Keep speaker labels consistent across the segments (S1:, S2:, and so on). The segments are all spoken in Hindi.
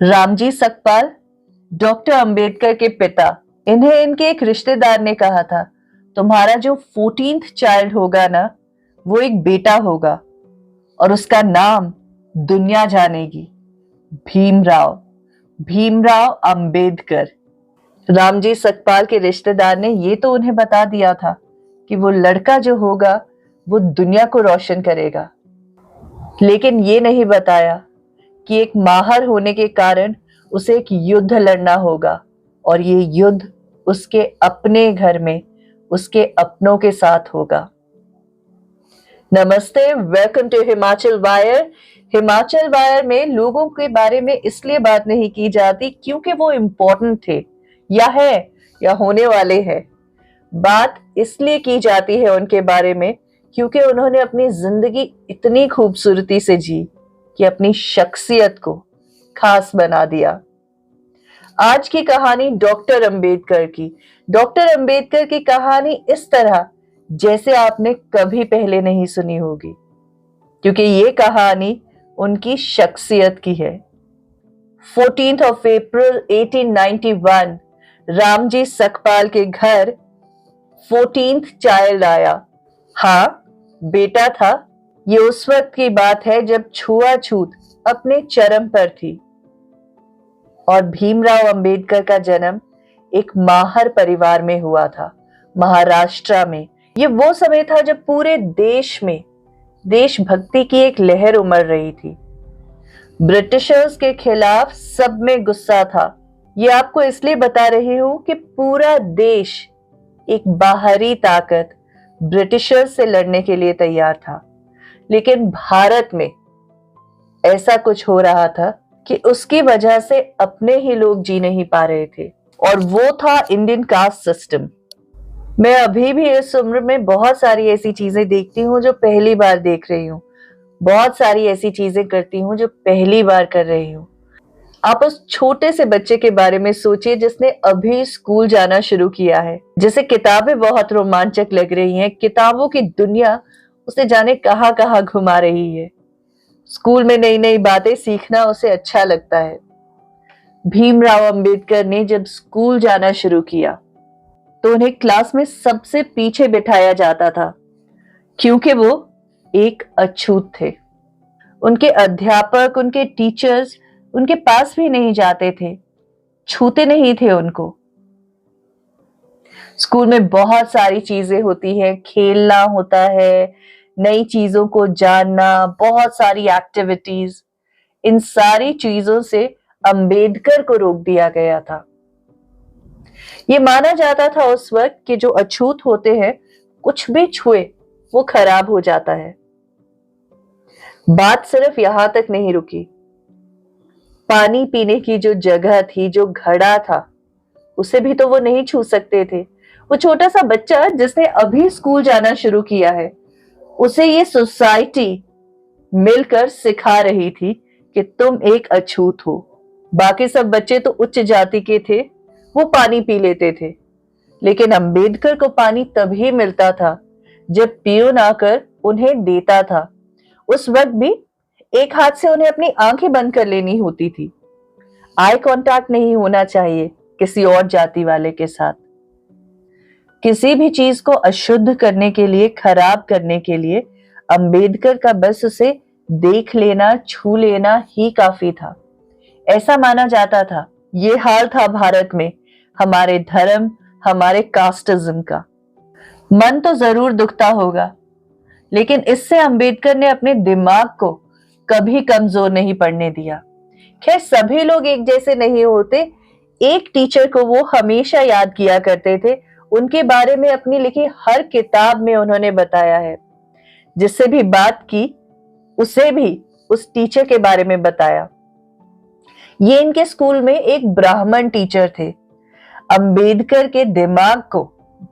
S1: रामजी सकपाल डॉक्टर अंबेडकर के पिता, इन्हें इनके एक रिश्तेदार ने कहा था, तुम्हारा जो 14th चाइल्ड होगा ना, वो एक बेटा होगा और उसका नाम दुनिया जानेगी। भीमराव भीमराव अंबेडकर। रामजी सकपाल के रिश्तेदार ने ये तो उन्हें बता दिया था कि वो लड़का जो होगा वो दुनिया को रोशन करेगा, लेकिन ये नहीं बताया कि एक माहर होने के कारण उसे एक युद्ध लड़ना होगा और ये युद्ध उसके अपने घर में, उसके अपनों के साथ होगा। नमस्ते, welcome to Himachal wire. Himachal wire में लोगों के बारे में इसलिए बात नहीं की जाती क्योंकि वो इम्पोर्टेंट थे या है या होने वाले हैं। बात इसलिए की जाती है उनके बारे में क्योंकि उन्होंने अपनी जिंदगी इतनी खूबसूरती से जी कि अपनी शख्सियत को खास बना दिया। आज की कहानी डॉक्टर अंबेडकर की। डॉक्टर अंबेडकर की कहानी इस तरह जैसे आपने कभी पहले नहीं सुनी होगी, क्योंकि ये कहानी उनकी शख्सियत की है। 14th of April 1891 Ramji Sakpal के घर 14th चाइल्ड आया। हाँ, बेटा था। ये उस वक्त की बात है जब छुआछूत अपने चरम पर थी और भीमराव अंबेडकर का जन्म एक माहर परिवार में हुआ था, महाराष्ट्र में। ये वो समय था जब पूरे देश में देशभक्ति की एक लहर उमड़ रही थी। ब्रिटिशर्स के खिलाफ सब में गुस्सा था। ये आपको इसलिए बता रही हूं कि पूरा देश, एक बाहरी ताकत ब्रिटिशर्स से लड़ने के लिए तैयार था, लेकिन भारत में ऐसा कुछ हो रहा था कि उसकी वजह से अपने ही लोग जी नहीं पा रहे थे, और वो था इंडियन कास्ट सिस्टम। मैं अभी भी इस उम्र में बहुत सारी ऐसी चीजें देखती हूँ जो पहली बार देख रही हूँ, बहुत सारी ऐसी चीजें करती हूँ जो पहली बार कर रही हूँ। आप उस छोटे से बच्चे के बारे में सोचिए जिसने अभी स्कूल जाना शुरू किया है, जिसे किताबें बहुत रोमांचक लग रही हैं, किताबों की दुनिया उसे जाने कहां कहां घुमा रही है। स्कूल में नई नई बातें सीखना उसे अच्छा लगता है। भीमराव अंबेडकर ने जब स्कूल जाना शुरू किया तो उन्हें क्लास में सबसे पीछे बिठाया जाता था, क्योंकि वो एक अछूत थे। उनके अध्यापक, उनके टीचर्स उनके पास भी नहीं जाते थे, छूते नहीं थे उनको। स्कूल में बहुत सारी चीजें होती हैं, खेलना होता है, नई चीजों को जानना, बहुत सारी एक्टिविटीज। इन सारी चीजों से अंबेडकर को रोक दिया गया था। ये माना जाता था उस वक्त कि जो अछूत होते हैं, कुछ भी छुए वो खराब हो जाता है। बात सिर्फ यहां तक नहीं रुकी। पानी पीने की जो जगह थी, जो घड़ा था, उसे भी तो वो नहीं छू सकते थे। वो छोटा सा बच्चा जिसने अभी स्कूल जाना शुरू किया है, उसे ये सोसाइटी मिलकर सिखा रही थी कि तुम एक अछूत हो। बाकी सब बच्चे तो उच्च जाति के थे, वो पानी पी लेते थे, लेकिन अंबेडकर को पानी तभी मिलता था जब पियून आकर उन्हें देता था। उस वक्त भी एक हाथ से उन्हें अपनी आंखें बंद कर लेनी होती थी। आई कांटेक्ट नहीं होना चाहिए किसी और जाति वाले के साथ। किसी भी चीज को अशुद्ध करने के लिए, खराब करने के लिए अंबेडकर का बस उसे देख लेना, छू लेना ही काफी था, ऐसा माना जाता था। ये हाल था भारत में हमारे धर्म, हमारे कास्टिज्म का। मन तो जरूर दुखता होगा, लेकिन इससे अंबेडकर ने अपने दिमाग को कभी कमजोर नहीं पड़ने दिया। खैर, सभी लोग एक जैसे नहीं होते। एक टीचर को वो हमेशा याद किया करते थे, उनके बारे में अपनी लिखी हर किताब में उन्होंने बताया है। जिससे भी बात की, उसे भी उस टीचर के बारे में बताया। ये इनके स्कूल में एक ब्राह्मण टीचर थे। अंबेडकर के दिमाग को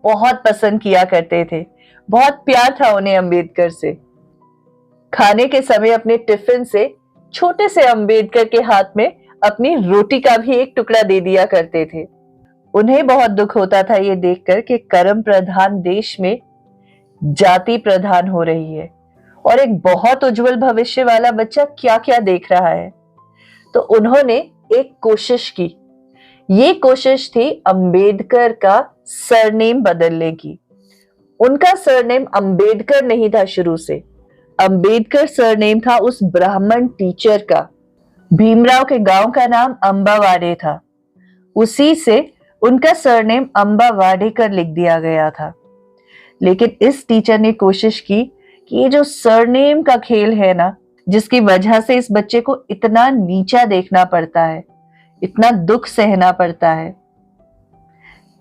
S1: बहुत पसंद किया करते थे, बहुत प्यार था उन्हें अंबेडकर से। खाने के समय अपने टिफिन से छोटे से अंबेडकर के हाथ में अपनी रोटी का भी एक टुकड़ा दे दिया करते थे। उन्हें बहुत दुख होता था ये देखकर कि कर्म प्रधान देश में जाति प्रधान हो रही है और एक बहुत उज्जवल भविष्य वाला बच्चा क्या क्या देख रहा है। तो उन्होंने एक कोशिश की। ये कोशिश थी अंबेडकर का सरनेम बदलने की। उनका सरनेम अंबेडकर नहीं था शुरू से। अंबेडकर सरनेम था उस ब्राह्मण टीचर का। भीमराव के गांव का नाम अंबावाडे था। उसी से उनका सरनेम अंबा वाडेकर लिख दिया गया था। लेकिन इस टीचर ने कोशिश की कि ये जो सरनेम का खेल है ना, जिसकी वजह से इस बच्चे को इतना नीचा देखना पड़ता है, इतना दुख सहना पड़ता है,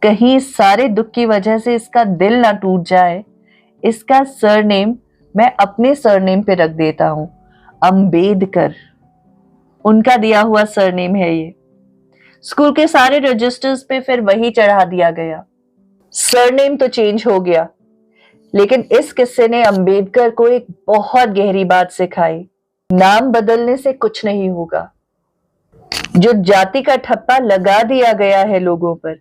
S1: कहीं इस सारे दुख की वजह से इसका दिल ना टूट जाए, इसका सरनेम मैं अपने सरनेम पे रख देता हूं, अंबेडकर। उनका दिया हुआ सरनेम है ये। स्कूल के सारे रजिस्टर्स पे फिर वही चढ़ा दिया गया। सरनेम तो चेंज हो गया, लेकिन इस किस्से ने अंबेडकर को एक बहुत गहरी बात सिखाई। नाम बदलने से कुछ नहीं होगा। जो जाति का ठप्पा लगा दिया गया है लोगों पर,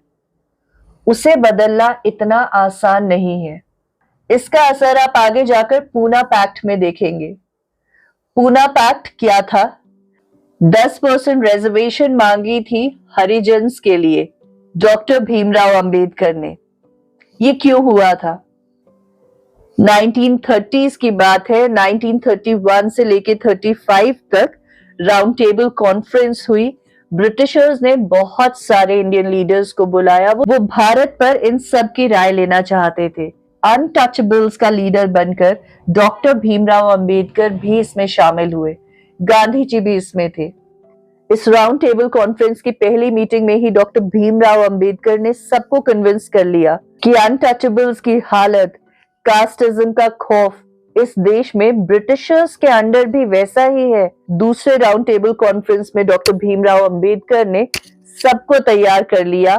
S1: उसे बदलना इतना आसान नहीं है। इसका असर आप आगे जाकर पूना पैक्ट में देखेंगे। पूना पैक्ट क्या था? 10% रिजर्वेशन मांगी थी हरिजन्स के लिए डॉक्टर भीमराव अंबेडकर ने। ये क्यों हुआ था? 1930s की बात है। 1931 से लेके 35 तक राउंड टेबल कॉन्फ्रेंस हुई। ब्रिटिशर्स ने बहुत सारे इंडियन लीडर्स को बुलाया। वो भारत पर इन सब की राय लेना चाहते थे। अनटचेबल्स का लीडर बनकर डॉक्टर भीमराव अंबेडकर भी इसमें शामिल हुए। गांधी जी भी इसमें थे। इस राउंड टेबल कॉन्फ्रेंस की पहली मीटिंग में ही डॉक्टर भीमराव अंबेडकर ने सबको कन्विंस कर लिया कि अनटचेबल्स की हालत, कास्टिज्म का खौफ इस देश में ब्रिटिशर्स के अंडर भी वैसा ही है। दूसरे राउंड टेबल कॉन्फ्रेंस में डॉक्टर भीमराव अंबेडकर ने सबको तैयार कर लिया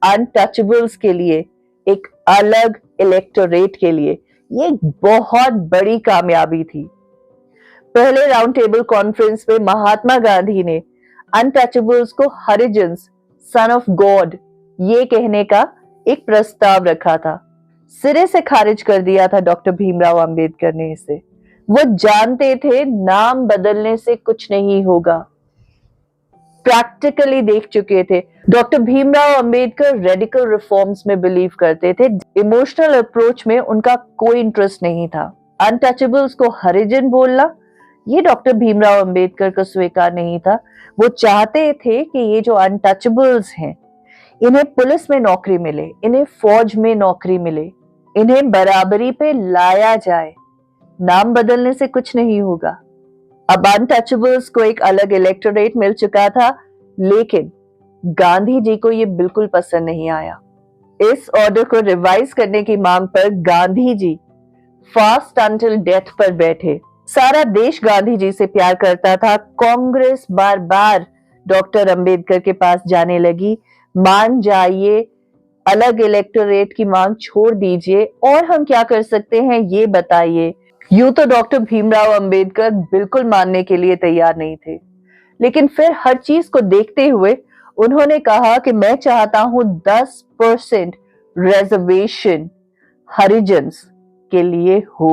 S1: अनटचेबल्स के लिए, एक अलग इलेक्टोरेट के लिए। ये एक बहुत बड़ी कामयाबी थी। पहले राउंड टेबल कॉन्फ्रेंस में महात्मा गांधी ने अनटचेबल्स को हरिजन्स, सन ऑफ गॉड, ये कहने का एक प्रस्ताव रखा था। सिरे से खारिज कर दिया था डॉक्टर भीमराव अंबेडकर ने इसे। वो जानते थे नाम बदलने से कुछ नहीं होगा। प्रैक्टिकली देख चुके थे। Doctor Bhimrao Ambedkar radical reforms में बिलीव करते थे। इमोशनल अप्रोच में उनका कोई इंटरेस्ट नहीं था। अनटचेबल्स को हरिजन बोलना, ये डॉक्टर भीमराव अंबेडकर को स्वीकार नहीं था। वो चाहते थे कि ये जो अनटचेबल्स हैं, इन्हें पुलिस में नौकरी मिले, इन्हें फौज में नौकरी मिले, इन्हें बराबरी पे लाया जाए। नाम बदलने से कुछ नहीं होगा। अब अनटचेबल्स को एक अलग इलेक्टोरेट मिल चुका था, लेकिन गांधी जी को ये बिल्कुल पसंद नहीं आया। इस ऑर्डर को रिवाइज करने की मांग पर Gandhi ji fast until death पर बैठे। सारा देश गांधी जी से प्यार करता था। कांग्रेस बार बार डॉक्टर अंबेडकर के पास जाने लगी, मान जाइए, अलग इलेक्टोरेट की मांग छोड़ दीजिए, और हम क्या कर सकते हैं ये बताइए। यूं तो डॉक्टर भीमराव अंबेडकर बिल्कुल मानने के लिए तैयार नहीं थे, लेकिन फिर हर चीज को देखते हुए उन्होंने कहा कि मैं चाहता हूं 10% रिजर्वेशन हरिजन्स के लिए हो।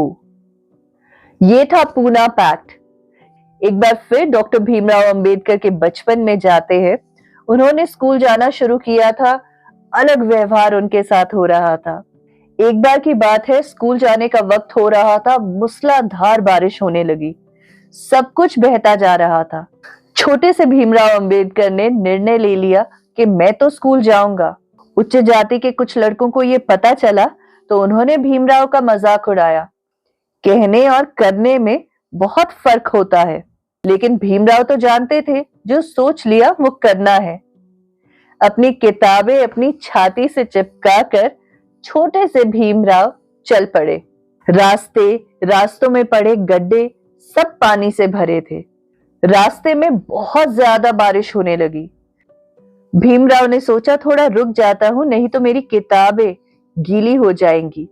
S1: ये था पूना पैक्ट। एक बार फिर डॉक्टर भीमराव अंबेडकर के बचपन में जाते हैं। उन्होंने स्कूल जाना शुरू किया था। अलग व्यवहार उनके साथ हो रहा था। एक बार की बात है, स्कूल जाने का वक्त हो रहा था। मूसलाधार बारिश होने लगी। सब कुछ बहता जा रहा था। छोटे से भीमराव अंबेडकर ने निर्णय ले लिया कि मैं तो स्कूल जाऊंगा। उच्च जाति के कुछ लड़कों को यह पता चला तो उन्होंने भीमराव का मजाक उड़ाया। कहने और करने में बहुत फर्क होता है, लेकिन भीमराव तो जानते थे जो सोच लिया वो करना है। अपनी किताबें अपनी छाती से चिपकाकर छोटे से भीमराव चल पड़े। रास्तों में पड़े गड्ढे सब पानी से भरे थे। रास्ते में बहुत ज्यादा बारिश होने लगी। भीमराव ने सोचा थोड़ा रुक जाता हूं, नहीं तो मेरी किताबें गीली हो जाएंगी।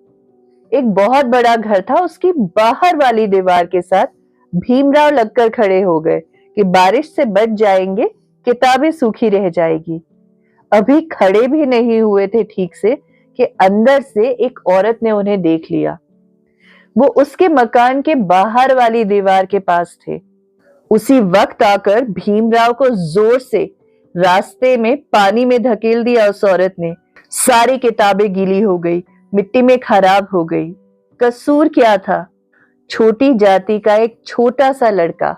S1: एक बहुत बड़ा घर था, उसकी बाहर वाली दीवार के साथ भीमराव लगकर खड़े हो गए कि बारिश से बच जाएंगे, किताबें सूखी रह जाएगी। अभी खड़े भी नहीं हुए थे ठीक से कि अंदर से एक औरत ने उन्हें देख लिया। वो उसके मकान के बाहर वाली दीवार के पास थे। उसी वक्त आकर भीमराव को जोर से रास्ते में पानी में धकेल दिया उस औरत ने। सारी किताबें गीली हो गई, मिट्टी में खराब हो गई। कसूर क्या था? छोटी जाति का एक छोटा सा लड़का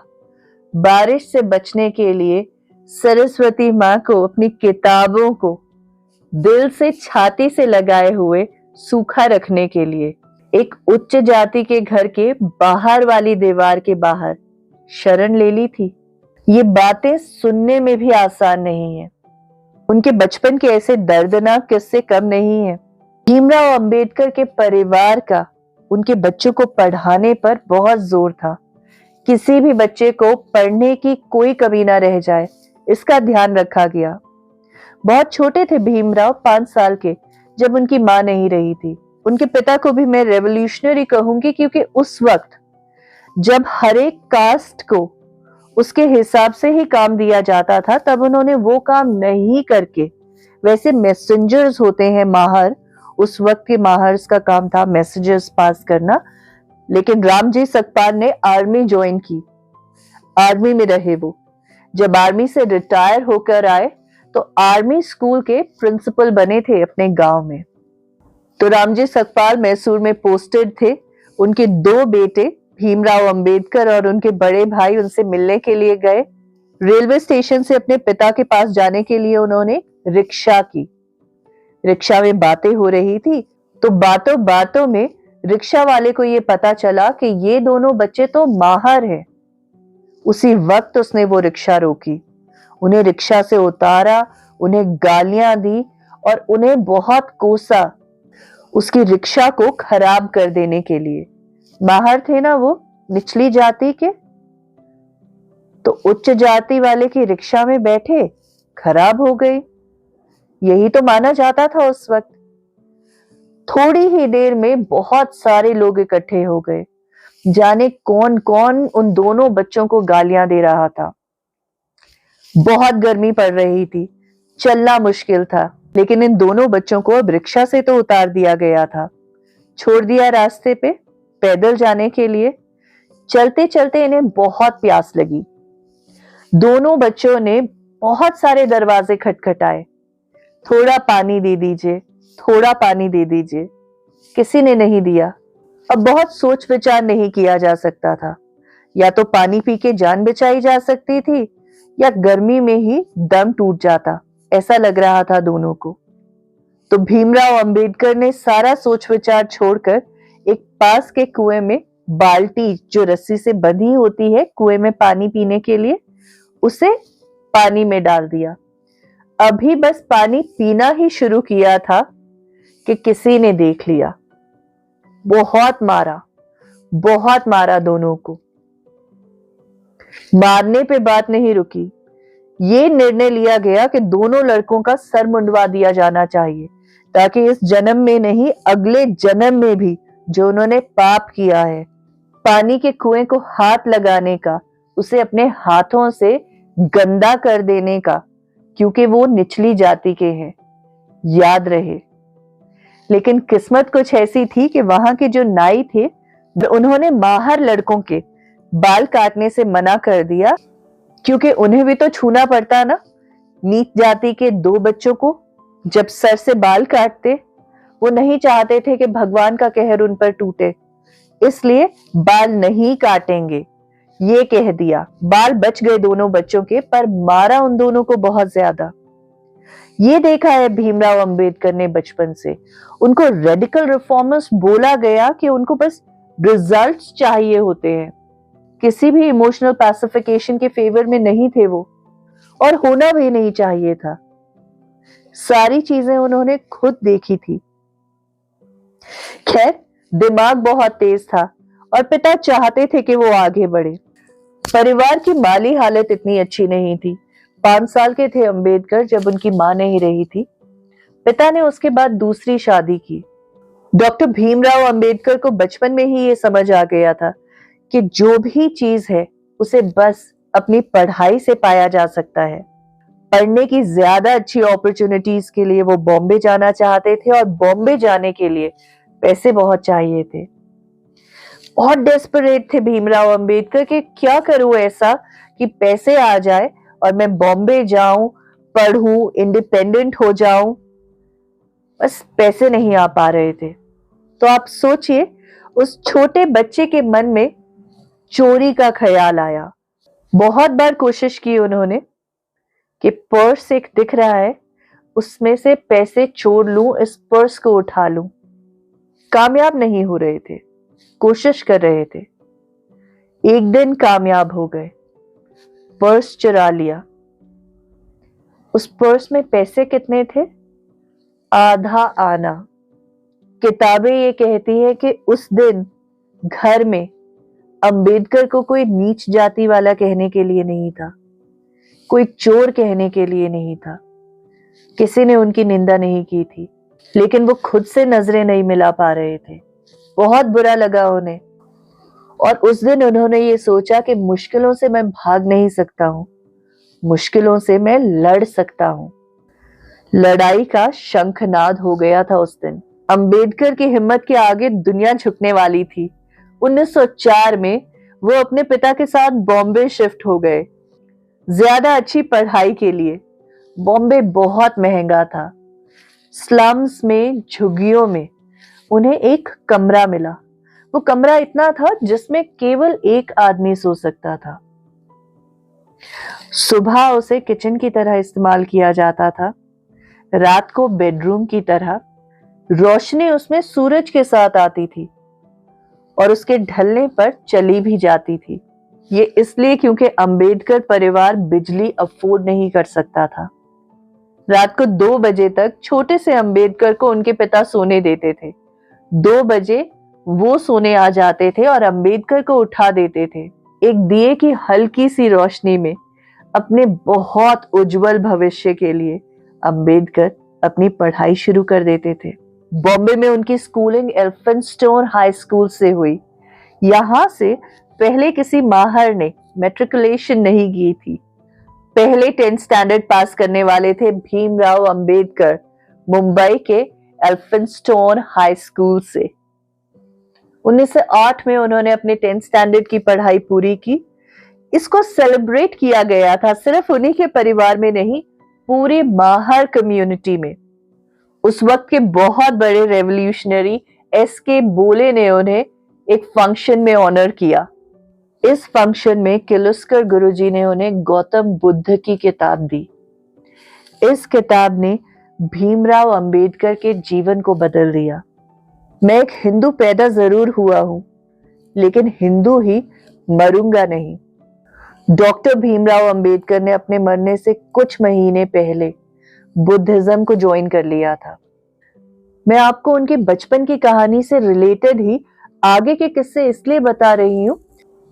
S1: बारिश से बचने के लिए सरस्वती माँ को अपनी किताबों को दिल से छाती से लगाए हुए सूखा रखने के लिए एक उच्च जाति के घर के बाहर वाली दीवार के बाहर शरण ले ली थी। ये बातें सुनने में भी आसान नहीं है। उनके बचपन के ऐसे दर्दनाक किस्से कम नहीं है। भीमराव अंबेडकर के परिवार का उनके बच्चों को पढ़ाने पर बहुत जोर था। किसी भी बच्चे को पढ़ने की कोई कमी ना रह जाए, इसका ध्यान रखा गया। बहुत छोटे थे भीमराव, 5 साल के, जब उनकी मां नहीं रही थी। उनके पिता को भी मैं रेवोल्यूशनरी कहूंगी, क्योंकि उस वक्त जब हर एक कास्ट को उसके हिसाब से ही काम दिया जाता था, तब उन्होंने वो काम नहीं करके, वैसे मैसेंजर्स होते हैं माहर, उस वक्त के माहर्स का काम था मैसेजेस पास करना, लेकिन रामजी सकपाल ने आर्मी ज्वाइन की, आर्मी में रहे वो। जब आर्मी से रिटायर होकर आए तो आर्मी स्कूल के प्रिंसिपल बने थे अपने गांव में। तो रामजी सकपाल मैसूर में पोस्टेड थे। उनके 2 बेटे भीमराव अंबेडकर और उनके बड़े भाई उनसे मिलने के लिए गए। रेलवे स्टेशन से अपने पिता के पास जाने के लिए उन्होंने रिक्शा की। रिक्शा में बातें हो रही थी, तो बातों बातों में रिक्शा वाले को ये पता चला कि ये दोनों बच्चे तो माहर हैं। उसी वक्त उसने वो रिक्शा रोकी, उन्हें रिक्शा से उतारा, उन्हें गालियां दी और उन्हें बहुत कोसा उसकी रिक्शा को खराब कर देने के लिए। माहर थे ना वो, निचली जाति के, तो उच्च जाति वाले की रिक्शा में बैठे, खराब हो गई। यही तो माना जाता था उस वक्त। थोड़ी ही देर में बहुत सारे लोग इकट्ठे हो गए। जाने कौन कौन उन दोनों बच्चों को गालियां दे रहा था। बहुत गर्मी पड़ रही थी, चलना मुश्किल था, लेकिन इन दोनों बच्चों को अब रिक्शा से तो उतार दिया गया था, छोड़ दिया रास्ते पे पैदल जाने के लिए। चलते चलते इन्हें बहुत प्यास लगी। दोनों बच्चों ने बहुत सारे दरवाजे खटखटाए, थोड़ा पानी दे दीजिए, थोड़ा पानी दे दीजिए। किसी ने नहीं दिया। अब बहुत सोच विचार नहीं किया जा सकता था, या तो पानी पी के जान बचाई जा सकती थी या गर्मी में ही दम टूट जाता, ऐसा लग रहा था दोनों को। तो भीमराव अंबेडकर ने सारा सोच विचार छोड़कर एक पास के कुएं में बाल्टी, जो रस्सी से बंधी होती है कुएं में पानी पीने के लिए, उसे पानी में डाल दिया। अभी बस पानी पीना ही शुरू किया था कि किसी ने देख लिया। बहुत मारा दोनों को। मारने पे बात नहीं रुकी। ये निर्णय लिया गया कि दोनों लड़कों का सर मुंडवा दिया जाना चाहिए, ताकि इस जन्म में नहीं, अगले जन्म में भी जो उन्होंने पाप किया है, पानी के कुएं को हाथ लगाने का, उसे अपने हाथों से गंदा कर देने का, क्योंकि वो निचली जाति के हैं, याद रहे। लेकिन किस्मत कुछ ऐसी थी कि वहां के जो नाई थे, उन्होंने माहर लड़कों के बाल काटने से मना कर दिया, क्योंकि उन्हें भी तो छूना पड़ता ना। नीच जाति के 2 बच्चों को जब सर से बाल काटते, वो नहीं चाहते थे कि भगवान का कहर उन पर टूटे, इसलिए बाल नहीं काटेंगे ये कह दिया। बाल बच गए दोनों बच्चों के, पर मारा उन दोनों को बहुत ज्यादा। ये देखा है भीमराव अंबेडकर ने बचपन से। उनको रेडिकल रिफॉर्मर्स बोला गया कि उनको बस रिजल्ट्स चाहिए होते हैं, किसी भी इमोशनल पैसिफिकेशन के फेवर में नहीं थे वो, और होना भी नहीं चाहिए था। सारी चीजें उन्होंने खुद देखी थी। खैर, दिमाग बहुत तेज था और पिता चाहते थे कि वो आगे बढ़े। परिवार की माली हालत इतनी अच्छी नहीं थी। 5 साल के थे अंबेडकर जब उनकी मां नहीं रही थी। पिता ने उसके बाद दूसरी शादी की। डॉक्टर भीमराव अंबेडकर को बचपन में ही ये समझ आ गया था कि जो भी चीज है उसे बस अपनी पढ़ाई से पाया जा सकता है। पढ़ने की ज्यादा अच्छी अपॉर्चुनिटीज के लिए वो बॉम्बे जाना चाहते थे, और बॉम्बे जाने के लिए पैसे बहुत चाहिए थे। बहुत डेस्परेट थे भीमराव अंबेडकर कि क्या करूं ऐसा कि पैसे आ जाए और मैं बॉम्बे जाऊं, पढ़ूं, इंडिपेंडेंट हो जाऊं, बस पैसे नहीं आ पा रहे थे। तो आप सोचिए, उस छोटे बच्चे के मन में चोरी का ख्याल आया। बहुत बार कोशिश की उन्होंने कि पर्स एक दिख रहा है, उसमें से पैसे चोर लूं, इस पर्स को उठा लूं। कामयाब नहीं हो रहे थे, कोशिश कर रहे थे। एक दिन कामयाब हो गए, पर्स चुरा लिया। उस पर्स में पैसे कितने थे? आधा आना। किताबें ये कहती है कि उस दिन घर में अंबेडकर को कोई नीच जाति वाला कहने के लिए नहीं था, कोई चोर कहने के लिए नहीं था, किसी ने उनकी निंदा नहीं की थी, लेकिन वो खुद से नजरें नहीं मिला पा रहे थे। बहुत बुरा लगा उन्हें, और उस दिन उन्होंने ये सोचा कि मुश्किलों से मैं भाग नहीं सकता हूं, मुश्किलों से मैं लड़ सकता हूं। लड़ाई का शंखनाद हो गया था उस दिन। अंबेडकर की हिम्मत के आगे दुनिया झुकने वाली थी। 1904 में वो अपने पिता के साथ बॉम्बे शिफ्ट हो गए, ज्यादा अच्छी पढ़ाई के लिए। बॉम्बे बहुत महंगा था। स्लम्स में, झुग्गियों में उन्हें एक कमरा मिला। वो कमरा इतना था जिसमें केवल एक आदमी सो सकता था। सुबह उसे किचन की तरह इस्तेमाल किया जाता था, रात को बेडरूम की तरह। रोशनी उसमें सूरज के साथ आती थी और उसके ढलने पर चली भी जाती थी। ये इसलिए क्योंकि अंबेडकर परिवार बिजली अफोर्ड नहीं कर सकता था। रात को 2 बजे तक छोटे से अंबेडकर को उनके पिता सोने देते थे। 2 बजे वो सोने आ जाते थे और अंबेडकर को उठा देते थे। एक दिए की हल्की सी रोशनी में अपने बहुत उज्जवल भविष्य के लिए अंबेडकर अपनी पढ़ाई शुरू कर देते थे। बॉम्बे में उनकी स्कूलिंग एल्फिंस्टोन हाई स्कूल से हुई। यहां से पहले किसी माहर ने मैट्रिकुलेशन नहीं की थी। पहले 10th स्टैंडर्ड पास करने वाले थे भीमराव अंबेडकर, मुंबई के एल्फिंस्टोन हाई स्कूल से। 1908 में उन्होंने अपने 10th स्टैंडर्ड की पढ़ाई पूरी की। इसको सेलिब्रेट किया गया था, सिर्फ उन्हीं के परिवार में नहीं, पूरी माहर कम्युनिटी में। उस वक्त के बहुत बड़े रेवोल्यूशनरी एस.के. बोले ने उन्हें एक फंक्शन में ऑनर किया। इस फंक्शन में किर्लोस्कर गुरुजी ने उन्हें गौतम बुद्ध की किताब दी। इस किताब ने भीमराव अंबेडकर के जीवन को बदल दिया। मैं एक हिंदू पैदा जरूर हुआ हूं, लेकिन हिंदू ही मरूंगा नहीं। डॉक्टर भीमराव अंबेडकर ने अपने मरने से कुछ महीने पहले बुद्धिज्म को ज्वाइन कर लिया था। मैं आपको उनके बचपन की कहानी से रिलेटेड ही आगे के किस्से इसलिए बता रही हूं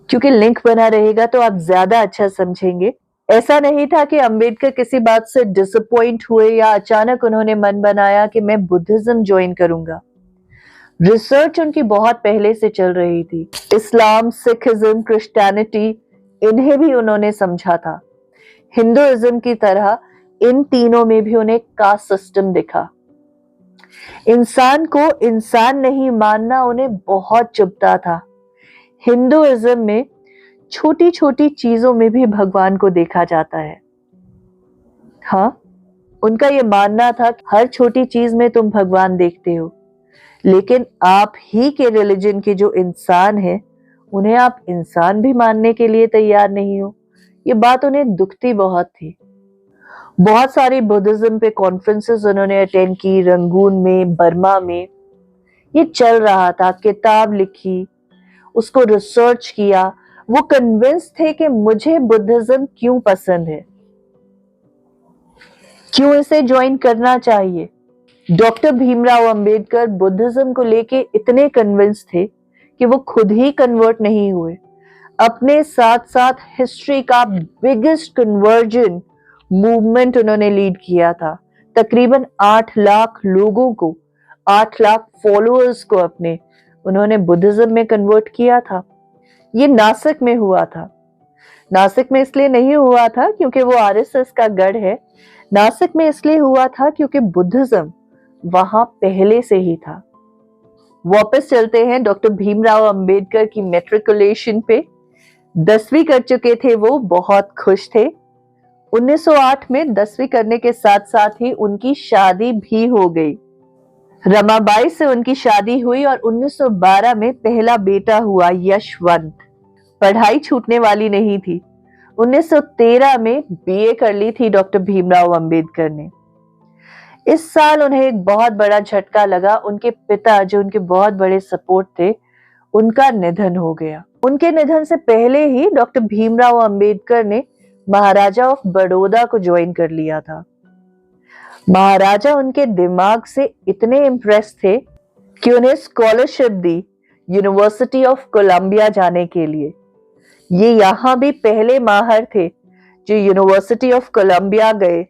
S1: क्योंकि लिंक बना रहेगा तो आप ज्यादा अच्छा समझेंगे। ऐसा नहीं था कि अंबेडकर किसी बात से डिसअपॉइंट हुए या अचानक उन्होंने मन बनाया कि मैं बुद्धिज्म ज्वाइन करूंगा। रिसर्च उनकी बहुत पहले से चल रही थी। इस्लाम, सिखिज्म, क्रिश्चियनिटी, इन्हें भी उन्होंने समझा था। हिंदुइज्म की तरह इन तीनों में भी उन्हें कास्ट सिस्टम दिखा। इंसान को इंसान नहीं मानना उन्हें बहुत चुभता था। हिंदुइज्म में छोटी छोटी चीजों में भी भगवान को देखा जाता है। हाँ, उनका यह मानना था कि हर छोटी चीज में तुम भगवान देखते हो, लेकिन आप ही के रिलीजन के जो इंसान है उन्हें आप इंसान भी मानने के लिए तैयार नहीं हो। ये बात उन्हें दुखती बहुत थी। बहुत सारी बुद्धिज्म पे कॉन्फ्रेंसेस उन्होंने अटेंड की, रंगून में, बर्मा में। ये चल रहा था, किताब लिखी, उसको रिसर्च किया। वो कन्विंस थे कि मुझे बुद्धिज्म क्यों पसंद है, क्यों इसे ज्वाइन करना चाहिए। डॉक्टर भीमराव अंबेडकर बुद्धिज्म को लेके इतने कन्विंस थे कि वो खुद ही कन्वर्ट नहीं हुए। अपने साथ साथ हिस्ट्री का बिगेस्ट कन्वर्जन मूवमेंट उन्होंने लीड किया था। तकरीबन 8 लाख लोगों को, 8 लाख फॉलोअर्स को अपने उन्होंने बुद्धिज्म में कन्वर्ट किया था। ये नासिक में हुआ था। नासिक में इसलिए नहीं हुआ था क्योंकि वो आरएसएस का गढ़ है। नासिक में इसलिए हुआ था क्योंकि बुद्धिज्म वहां पहले से ही था। वापस चलते हैं डॉक्टर भीमराव अंबेडकर की मैट्रिकुलेशन पे। 10वीं कर चुके थे वो, बहुत खुश थे। 1908 में 10वीं करने के साथ साथ ही उनकी शादी भी हो गई। रमाबाई से उनकी शादी हुई और 1912 में पहला बेटा हुआ यशवंत। पढ़ाई छूटने वाली नहीं थी। 1913 में बीए कर ली थी डॉक्टर भीमराव अंबेडकर ने। इस साल उन्हें एक बहुत बड़ा झटका लगा। उनके पिता, जो उनके बहुत बड़े सपोर्ट थे, उनका निधन हो गया। उनके निधन से पहले ही डॉक्टर भीमराव अंबेडकर ने महाराजा ऑफ बड़ौदा को ज्वाइन कर लिया था। महाराजा उनके दिमाग से इतने इम्प्रेस थे कि उन्हें स्कॉलरशिप दी यूनिवर्सिटी ऑफ कोलंबिया जाने के लिए। ये यहां भी पहले माहर थे जो यूनिवर्सिटी ऑफ कोलंबिया गए,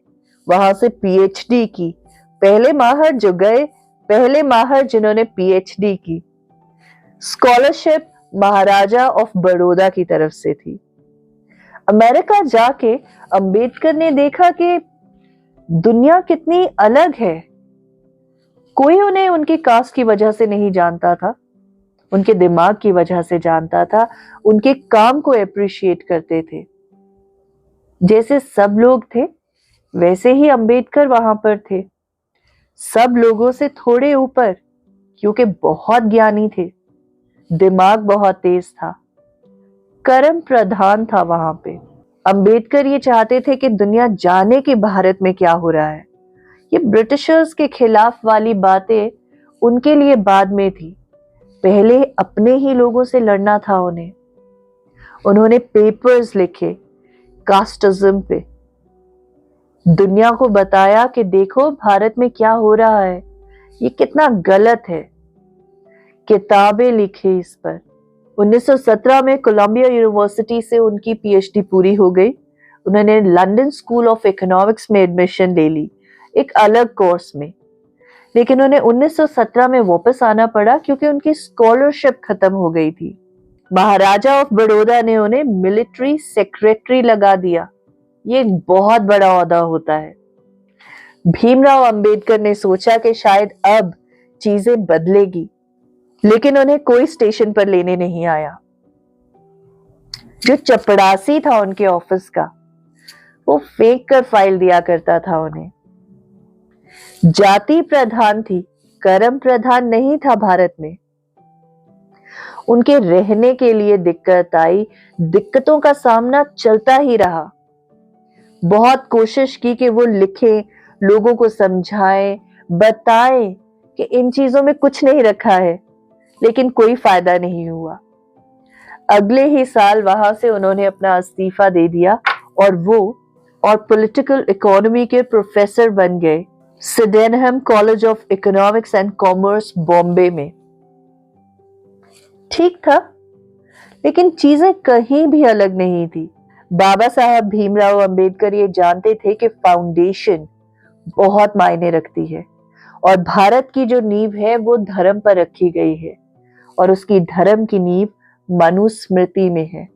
S1: वहां से पीएचडी की। पहले माहर जो गए, पहले माहर जिन्होंने पीएचडी की। स्कॉलरशिप महाराजा ऑफ बड़ौदा की तरफ से थी। अमेरिका जाके अंबेडकर ने देखा कि दुनिया कितनी अलग है। कोई उन्हें उनकी कास्ट की वजह से नहीं जानता था, उनके दिमाग की वजह से जानता था। उनके काम को अप्रिशिएट करते थे। जैसे सब लोग थे वैसे ही अंबेडकर वहां पर थे, सब लोगों से थोड़े ऊपर, क्योंकि बहुत ज्ञानी थे, दिमाग बहुत तेज था, कर्म प्रधान था वहां पे। अंबेडकर ये चाहते थे कि दुनिया जाने कि भारत में क्या हो रहा है। ये ब्रिटिशर्स के खिलाफ वाली बातें उनके लिए बाद में थी, पहले अपने ही लोगों से लड़ना था उन्हें। उन्होंने पेपर्स लिखे कास्टिज्म पे, दुनिया को बताया कि देखो भारत में क्या हो रहा है, ये कितना गलत है। किताबें लिखी इस पर। 1917 में कोलंबिया यूनिवर्सिटी से उनकी पीएचडी पूरी हो गई। उन्होंने लंदन स्कूल ऑफ इकोनॉमिक्स में एडमिशन ले ली, एक अलग कोर्स में। लेकिन उन्हें 1917 में वापस आना पड़ा क्योंकि उनकी स्कॉलरशिप खत्म हो गई थी। महाराजा ऑफ बड़ौदा ने उन्हें मिलिट्री सेक्रेटरी लगा दिया। ये एक बहुत बड़ा ओहदा होता है। भीमराव अंबेडकर ने सोचा कि शायद अब चीजें बदलेगी, लेकिन उन्हें कोई स्टेशन पर लेने नहीं आया। जो चपड़ासी था उनके ऑफिस का, वो फेंक कर फाइल दिया करता था उन्हें। जाति प्रधान थी, कर्म प्रधान नहीं था भारत में। उनके रहने के लिए दिक्कत आई, दिक्कतों का सामना चलता ही रहा। बहुत कोशिश की कि वो लिखें, लोगों को समझाएं, बताएं कि इन चीजों में कुछ नहीं रखा है, लेकिन कोई फायदा नहीं हुआ। अगले ही साल वहां से उन्होंने अपना इस्तीफा दे दिया और पॉलिटिकल इकोनॉमी के प्रोफेसर बन गए Sydenham college of economics and commerce Bombay में। ठीक था, लेकिन चीजें कहीं भी अलग नहीं थी। बाबा साहब भीमराव अंबेडकर ये जानते थे कि फाउंडेशन बहुत मायने रखती है और भारत की जो नींव है वो धर्म पर रखी गई है और उसकी धर्म की नींव मनुस्मृति में है।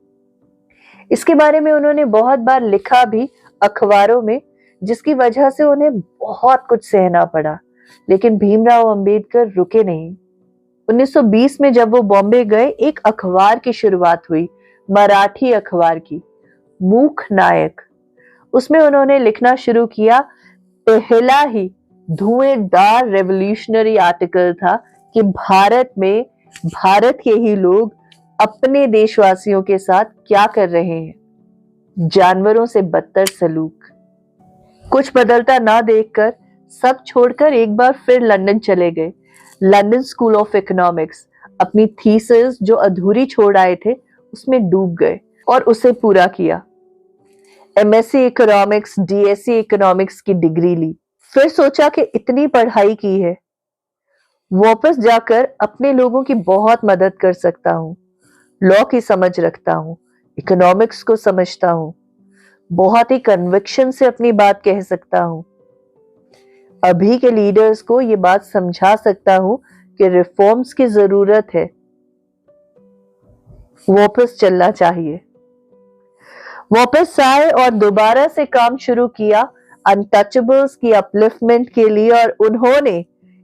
S1: इसके बारे में उन्होंने बहुत बार लिखा भी अखबारों में, जिसकी वजह से उन्हें बहुत कुछ सहना पड़ा। लेकिन भीमराव अंबेडकर रुके नहीं। 1920 में जब वो बॉम्बे गए, एक अखबार की शुरुआत हुई, मराठी अखबार की, मूक नायक। उसमें उन्होंने लिखना शुरू किया। पहला ही धुएंधार रेवोल्यूशनरी आर्टिकल था कि भारत में भारत के ही लोग अपने देशवासियों के साथ क्या कर रहे हैं, जानवरों से बदतर सलूक। कुछ बदलता ना देखकर सब छोड़कर एक बार फिर लंदन चले गए। लंदन स्कूल ऑफ इकोनॉमिक्स, अपनी थीसिस जो अधूरी छोड़ आए थे उसमें डूब गए और उसे पूरा किया। एमएससी इकोनॉमिक्स, डीएससी इकोनॉमिक्स की डिग्री ली। फिर सोचा कि इतनी पढ़ाई की है, वापस जाकर अपने लोगों की बहुत मदद कर सकता हूँ। लॉ की समझ रखता हूँ, इकोनॉमिक्स को समझता हूँ, बहुत ही कन्विक्शन से अपनी बात कह सकता हूँ। अभी के लीडर्स को ये बात समझा सकता हूँ कि रिफॉर्म्स की जरूरत है, वापस चलना चाहिए। वापस आए और दोबारा से काम शुरू किया अनटचेबल्स की अपलिफ्टमेंट के लिए और उन्होंने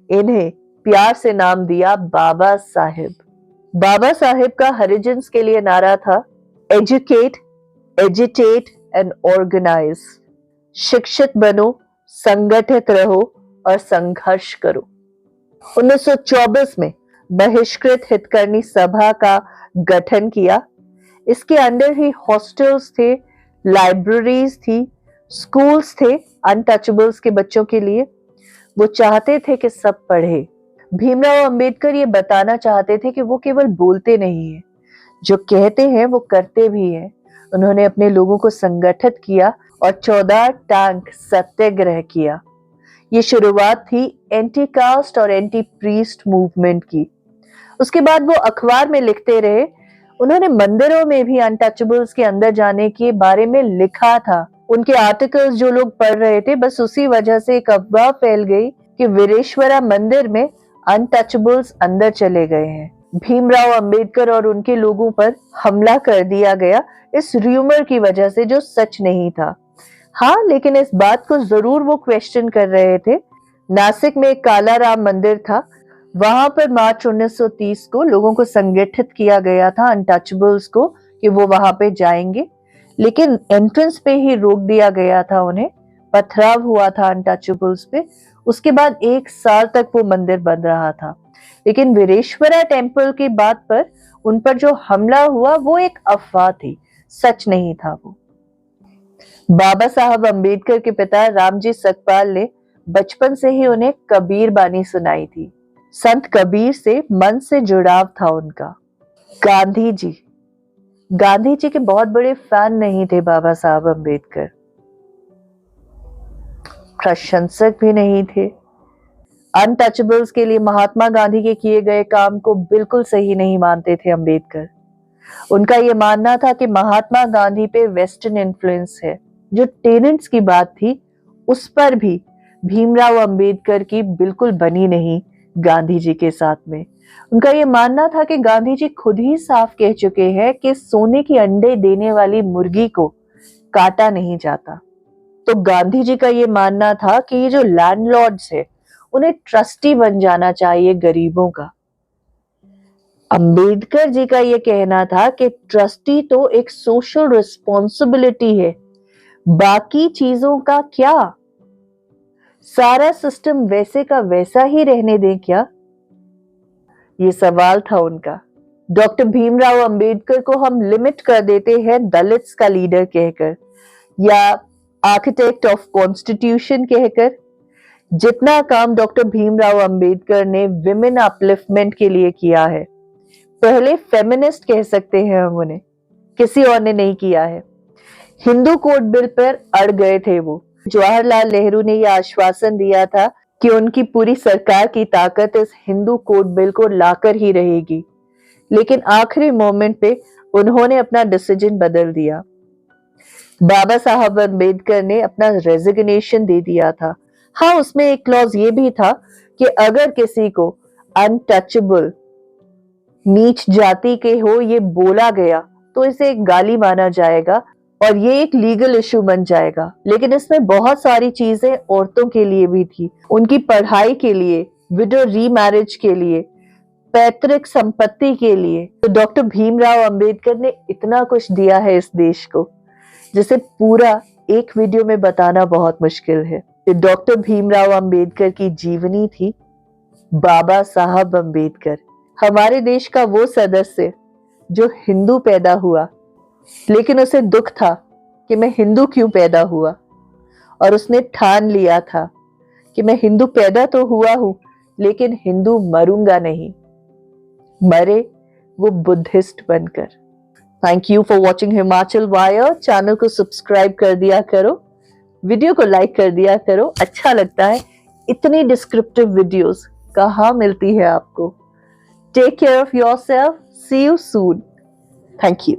S1: इन्हें प्यार से नाम दिया बाबा साहिब। बाबा साहिब का हरिजन्स के लिए नारा था, एजुकेट, एजिटेट एंड ऑर्गेनाइज। शिक्षित बनो, संगठित रहो और संघर्ष करो। 1924 में बहिष्कृत हितकर्णी सभा का गठन किया। इसके अंदर ही हॉस्टल्स थे, लाइब्रेरीज थी, स्कूल्स थे अनटचेबल्स के बच्चों के लिए। वो चाहते थे कि सब पढ़े। भीमराव अंबेडकर ये बताना चाहते थे कि वो केवल बोलते नहीं है, जो कहते हैं वो करते भी हैं। उन्होंने अपने लोगों को संगठित किया और 14 टैंक सत्याग्रह किया। ये शुरुआत थी एंटी कास्ट और एंटी प्रीस्ट मूवमेंट की। उसके बाद वो अखबार में लिखते रहे। उन्होंने मंदिरों में भी अनटचेबल्स के अंदर जाने के बारे में लिखा था। उनके आर्टिकल्स जो लोग पढ़ रहे थे, बस उसी वजह से एक अफवाह फैल गई कि वीरेश्वरा मंदिर में अनटचेबल्स अंदर चले गए हैं। भीमराव अंबेडकर और उनके लोगों पर हमला कर दिया गया इस र्यूमर की वजह से, जो सच नहीं था। हाँ, लेकिन इस बात को जरूर वो क्वेश्चन कर रहे थे। नासिक में एक काला राम मंदिर था। वहां पर मार्च 1930 को लोगों को संगठित किया गया था, अनटचेबल्स को, कि वो वहां पे जाएंगे, लेकिन एंट्रेंस पे ही रोक दिया गया था उन्हें। पथराव हुआ था अनटचेबल्स पे। उसके बाद 1 साल तक वो मंदिर बंद रहा था। लेकिन वीरेश्वरा टेम्पल की बात पर उन पर जो हमला हुआ वो एक अफवाह थी, सच नहीं था वो। बाबा साहब अंबेडकर के पिता रामजी सकपाल ने बचपन से ही उन्हें कबीर बानी सुनाई थी। संत कबीर से मन से जुड़ाव था उनका। गांधी जी के बहुत बड़े फैन नहीं थे बाबा साहब अंबेडकर, प्रशंसक भी नहीं थे। अनटचेबल्स के लिए महात्मा गांधी के किए गए काम को बिल्कुल सही नहीं मानते थे अंबेडकर। उनका यह मानना था कि महात्मा गांधी पे वेस्टर्न इन्फ्लुएंस है। जो टेनेंट्स की बात थी उस पर भी भीमराव अंबेडकर की बिल्कुल बनी नहीं गांधी जी के साथ में। उनका यह मानना था कि गांधी जी खुद ही साफ कह चुके हैं कि सोने की अंडे देने वाली मुर्गी को काटा नहीं जाता। तो गांधी जी का यह मानना था कि ये जो लैंडलॉर्ड्स है उन्हें ट्रस्टी बन जाना चाहिए गरीबों का। अंबेडकर जी का यह कहना था कि ट्रस्टी तो एक सोशल रिस्पॉन्सिबिलिटी है, बाकी चीजों का क्या, सारा सिस्टम वैसे का वैसा ही रहने दें क्या? ये सवाल था उनका। डॉक्टर भीमराव अंबेडकर को हम लिमिट कर देते हैं दलित्स का लीडर कहकर या आर्किटेक्ट ऑफ कॉन्स्टिट्यूशन कहकर। जितना काम डॉक्टर भीमराव अंबेडकर ने विमेन अपलिफ्टमेंट के लिए किया है, पहले फेमिनिस्ट कह सकते हैं हम उन्हें, किसी और ने नहीं किया है। हिंदू कोड बिल पर अड़ गए थे वो। जवाहरलाल नेहरू ने यह आश्वासन दिया था कि उनकी पूरी सरकार की ताकत इस हिंदू कोड बिल को लाकर ही रहेगी, लेकिन आखिरी मोमेंट पे उन्होंने अपना डिसीजन बदल दिया। बाबा साहब अंबेडकर ने अपना रेजिग्नेशन दे दिया था। हाँ, उसमें एक क्लॉज ये भी था कि अगर किसी को अनटचेबल, नीच जाति के हो ये बोला गया तो इसे एक गाली माना जाएगा और ये एक लीगल इशू बन जाएगा। लेकिन इसमें बहुत सारी चीजें औरतों के लिए भी थी, उनकी पढ़ाई के लिए, विडो रीमैरिज के लिए, पैतृक संपत्ति के लिए। तो डॉक्टर भीमराव अंबेडकर ने इतना कुछ दिया है इस देश को, जिसे पूरा एक वीडियो में बताना बहुत मुश्किल है। डॉक्टर भीमराव अंबेडकर की जीवनी थी। बाबा साहब अंबेडकर हमारे देश का वो सदस्य जो हिंदू पैदा हुआ, लेकिन उसे दुख था कि मैं हिंदू क्यों पैदा हुआ, और उसने ठान लिया था कि मैं हिंदू पैदा तो हुआ हूं लेकिन हिंदू मरूंगा नहीं, मरे वो बुद्धिस्ट बनकर। Thank you for watching Himachal wire. Channel को सब्सक्राइब कर दिया करो, वीडियो को लाइक कर दिया करो, अच्छा लगता है। इतनी डिस्क्रिप्टिव वीडियोस कहाँ मिलती है आपको। Take care of yourself, see you soon. Thank you.